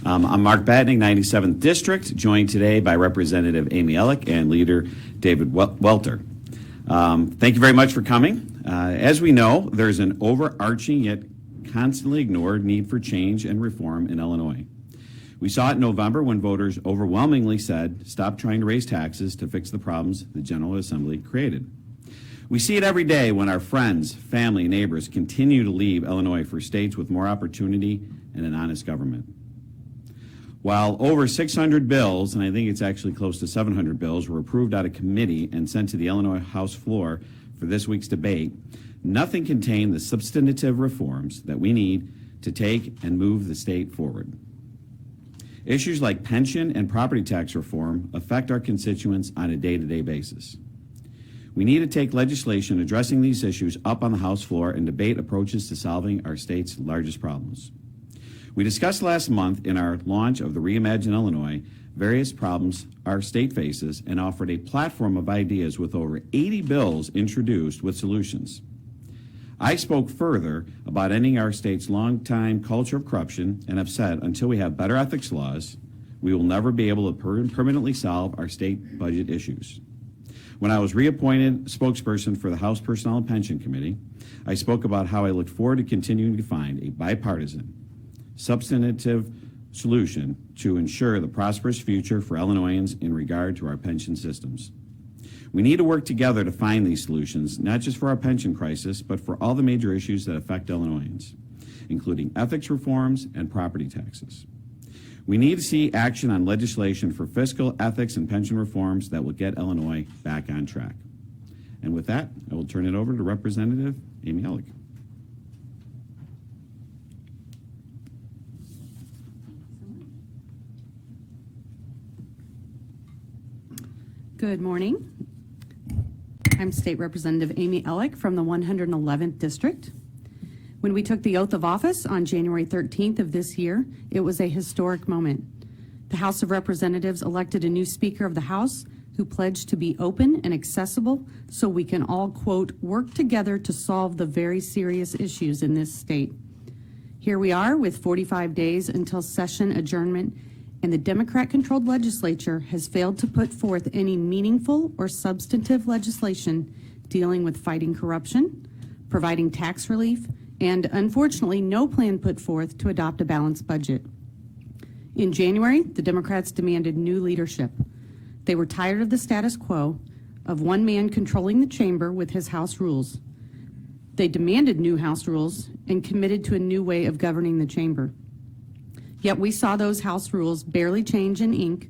I'm Mark Batinick, 97th District, joined today by Representative Amy Elik and Leader David Welter. Thank you very much for coming. As we know, there's an overarching yet constantly ignored need for change and reform in Illinois. We saw it in November when voters overwhelmingly said, stop trying to raise taxes to fix the problems the General Assembly created. We see it every day when our friends, family, neighbors continue to leave Illinois for states with more opportunity and an honest government. While over 600 bills, and I think it's actually close to 700 bills, were approved out of committee and sent to the Illinois House floor for this week's debate, nothing contained the substantive reforms that we need to take and move the state forward. Issues like pension and property tax reform affect our constituents on a day-to-day basis. We need to take legislation addressing these issues up on the House floor and debate approaches to solving our state's largest problems. We discussed last month in our launch of the Reimagine Illinois various problems our state faces and offered a platform of ideas with over 80 bills introduced with solutions. I spoke further about ending our state's longtime culture of corruption and have said until we have better ethics laws, we will never be able to permanently solve our state budget issues. When I was reappointed spokesperson for the House Personnel and Pension Committee, I spoke about how I look forward to continuing to find a bipartisan, substantive solution to ensure the prosperous future for Illinoisans in regard to our pension systems. We need to work together to find these solutions, not just for our pension crisis, but for all the major issues that affect Illinoisans, including ethics reforms and property taxes. We need to see action on legislation for fiscal, ethics, and pension reforms that will get Illinois back on track. And with that, I will turn it over to Representative Amy Elik. Good morning. I'm State Representative Amy Elik from the 111th District. When we took the oath of office on January 13th of this year, it was a historic moment. The House of Representatives elected a new Speaker of the House who pledged to be open and accessible so we can all, quote, work together to solve the very serious issues in this state. Here we are with 45 days until session adjournment, and the Democrat-controlled legislature has failed to put forth any meaningful or substantive legislation dealing with fighting corruption, providing tax relief, and unfortunately no plan put forth to adopt a balanced budget. In January, the Democrats demanded new leadership. They were tired of the status quo of one man controlling the chamber with his House rules. They demanded new House rules and committed to a new way of governing the chamber. Yet we saw those House rules barely change in ink.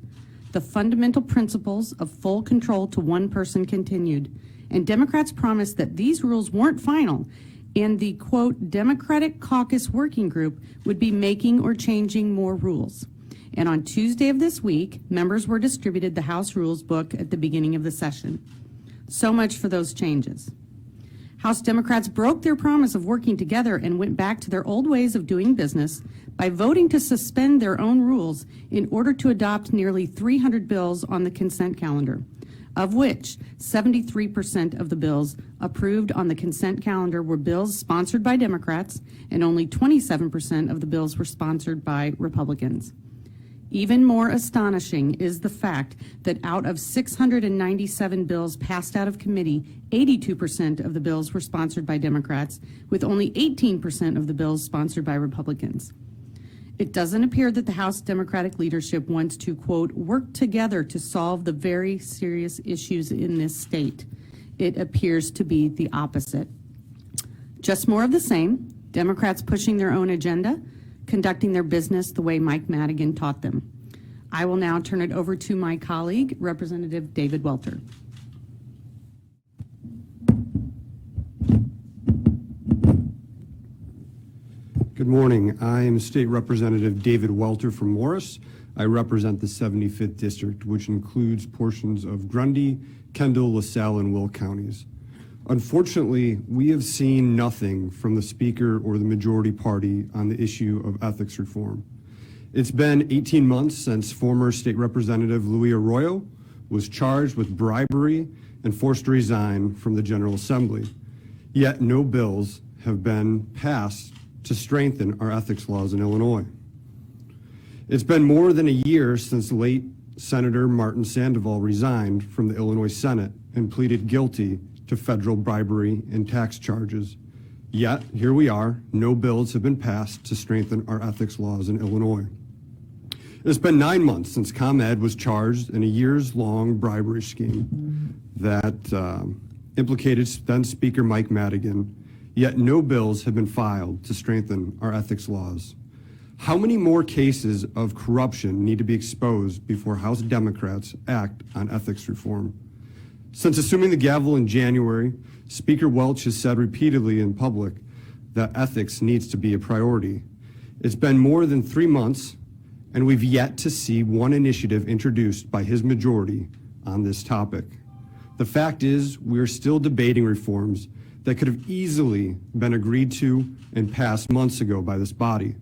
The fundamental principles of full control to one person continued, and Democrats promised that these rules weren't final, and the, quote, Democratic Caucus Working Group would be making or changing more rules. And on Tuesday of this week, members were distributed the House Rules book at the beginning of the session. So much for those changes. House Democrats broke their promise of working together and went back to their old ways of doing business by voting to suspend their own rules in order to adopt nearly 300 bills on the consent calendar, of which 73% of the bills approved on the consent calendar were bills sponsored by Democrats, and only 27% of the bills were sponsored by Republicans. Even more astonishing is the fact that out of 697 bills passed out of committee, 82% of the bills were sponsored by Democrats, with only 18% of the bills sponsored by Republicans. It doesn't appear that the House Democratic leadership wants to, quote, work together to solve the very serious issues in this state. It appears to be the opposite. Just more of the same, Democrats pushing their own agenda, conducting their business the way Mike Madigan taught them. I will now turn it over to my colleague, Representative David Welter. Good morning. I am State Representative David Welter from Morris. I represent the 75th District, which includes portions of Grundy, Kendall, LaSalle, and Will counties. Unfortunately, we have seen nothing from the Speaker or the majority party on the issue of ethics reform. It's been 18 months since former State Representative Louis Arroyo was charged with bribery and forced to resign from the General Assembly. Yet no bills have been passed to strengthen our ethics laws in Illinois. It's been more than a year since late Senator Martin Sandoval resigned from the Illinois Senate and pleaded guilty to federal bribery and tax charges. Yet, here we are, no bills have been passed to strengthen our ethics laws in Illinois. It's been 9 months since ComEd was charged in a years-long bribery scheme that implicated then Speaker Mike Madigan, yet no bills have been filed to strengthen our ethics laws. How many more cases of corruption need to be exposed before House Democrats act on ethics reform? Since assuming the gavel in January, Speaker Welch has said repeatedly in public that ethics needs to be a priority. It's been more than 3 months, and we've yet to see one initiative introduced by his majority on this topic. The fact is, we're still debating reforms that could have easily been agreed to and passed months ago by this body.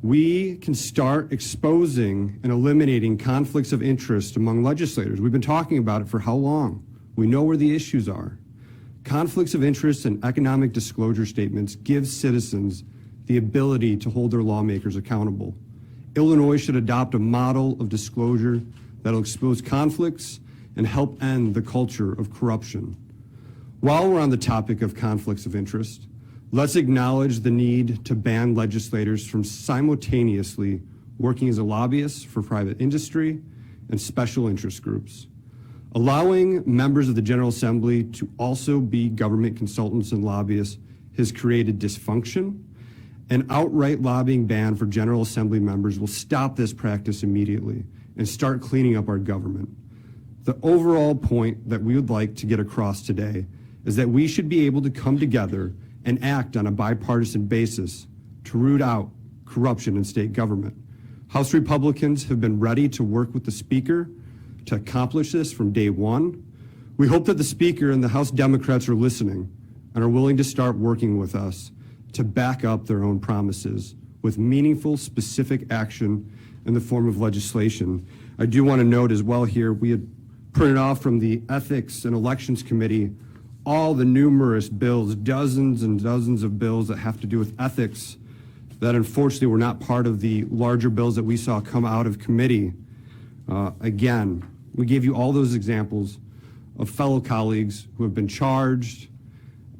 We can start exposing and eliminating conflicts of interest among legislators. We've been talking about it for how long? We know where the issues are. Conflicts of interest and economic disclosure statements give citizens the ability to hold their lawmakers accountable. Illinois should adopt a model of disclosure that will expose conflicts and help end the culture of corruption. While we're on the topic of conflicts of interest, let's acknowledge the need to ban legislators from simultaneously working as a lobbyist for private industry and special interest groups. Allowing members of the General Assembly to also be government consultants and lobbyists has created dysfunction. An outright lobbying ban for General Assembly members will stop this practice immediately and start cleaning up our government. The overall point that we would like to get across today is that we should be able to come together and act on a bipartisan basis to root out corruption in state government. House Republicans have been ready to work with the Speaker to accomplish this from day one. We hope that the Speaker and the House Democrats are listening and are willing to start working with us to back up their own promises with meaningful, specific action in the form of legislation. I do want to note as well here, we had printed off from the Ethics and Elections Committee all the numerous bills, dozens and dozens of bills that have to do with ethics that unfortunately were not part of the larger bills that we saw come out of committee. Again, we gave you all those examples of fellow colleagues who have been charged,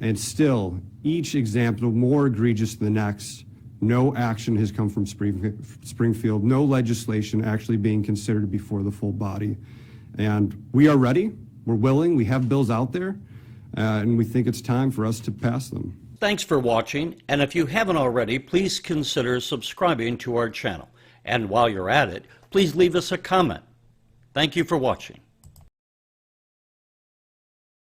and still, each example more egregious than the next. No action has come from Springfield, no legislation actually being considered before the full body. And we are ready, we're willing, we have bills out there, and we think it's time for us to pass them. Thanks for watching, and if you haven't already, please consider subscribing to our channel. And while you're at it, please leave us a comment. Thank you for watching.